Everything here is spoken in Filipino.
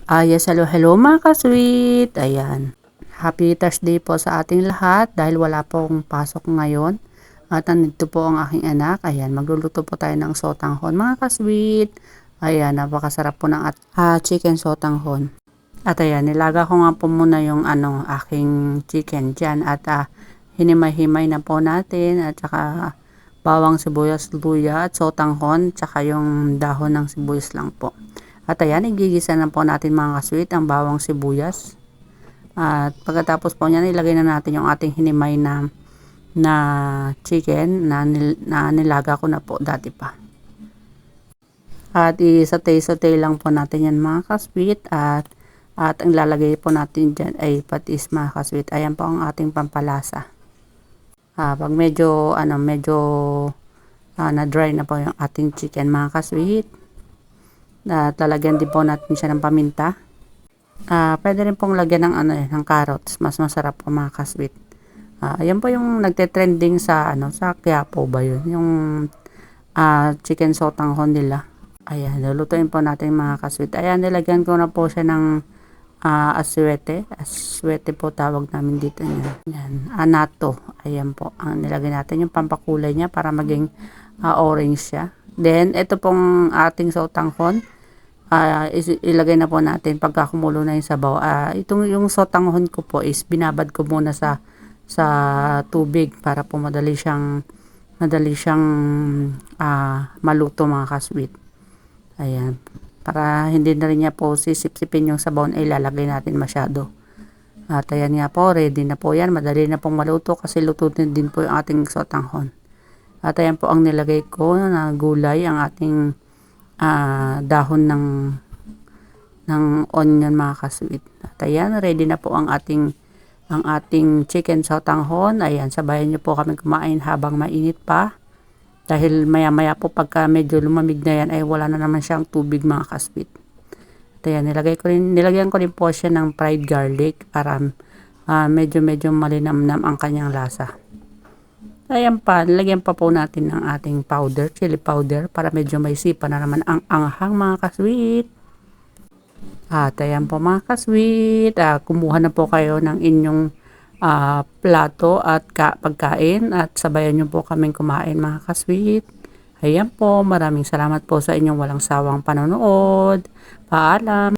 Yes, hello mga ka-sweet. Ayan. Happy Thursday po sa ating lahat dahil wala pong pasok ngayon. At nandito po ang aking anak. Ayan, magluluto po tayo ng sotanghon mga ka-sweet. Ayan, napakasarap po ng chicken sotanghon. At ayan, nilaga ko nga po muna yung aking chicken dyan. At hinimay-himay na po natin. At saka bawang sibuyas, luya at sotanghon. Tsaka yung dahon ng sibuyas lang po. At ayan, igigisa na po natin mga kasweet ang bawang sibuyas. At pagkatapos po niyan, ilagay na natin yung ating hinimay na chicken na nilaga ko na po dati pa. At i-saute lang po natin yan mga kasweet. At ang lalagay po natin dyan ay patis mga kasweet. Ayan po ang ating pampalasa. Pag medyo na-dry na po yung ating chicken mga kasweet. At lalagyan din po natin siya ng paminta. Pwede rin pong lagyan ng carrots. Mas masarap po mga kasweet. Ayan po yung nagte-trending sa Quiapo ba yun? Yung chicken sotanghon nila. Ayan, lulutuin po natin mga kasweet. Ayan, nilagyan ko na po siya ng aswete. Aswete po tawag namin dito niya. Ayan, anato. Ayan po. Nilagay natin yung pampakulay niya para maging orange siya. Then, ito pong ating sotanghon. Ilagay na po natin pagka kumulo na yung sabaw. Yung sotanghon ko po is binabad ko muna sa tubig para po madali siyang maluto mga kasweet. Ayan. Para hindi na rin niya po sisip-sipin yung sabaw na ilalagay natin masyado. At ayan nga po, ready na po yan. Madali na pong maluto kasi luto din po yung ating sotanghon. At ayan po ang nilagay ko na gulay, ang ating dahon ng onion mga kasweet. At ayan, ready na po ang ating chicken sotanghon. Ayan, sabayan niyo po kami kumain habang mainit pa. Dahil maya-maya po pagka medyo lumamig na yan ay wala na naman siyang tubig mga kasweet. At ayan, nilagyan ko rin po siya ng fried garlic para medyo malinamnam ang kanyang lasa. Ayan pa, lagyan pa po natin ng ating powder, chili powder, para medyo may sipa na naman ang anghang mga kasweet. At ayan po mga kasweet, kumuha na po kayo ng inyong plato at pagkain at sabayan nyo po kaming kumain mga kasweet. Ayan po, maraming salamat po sa inyong walang sawang panonood. Paalam!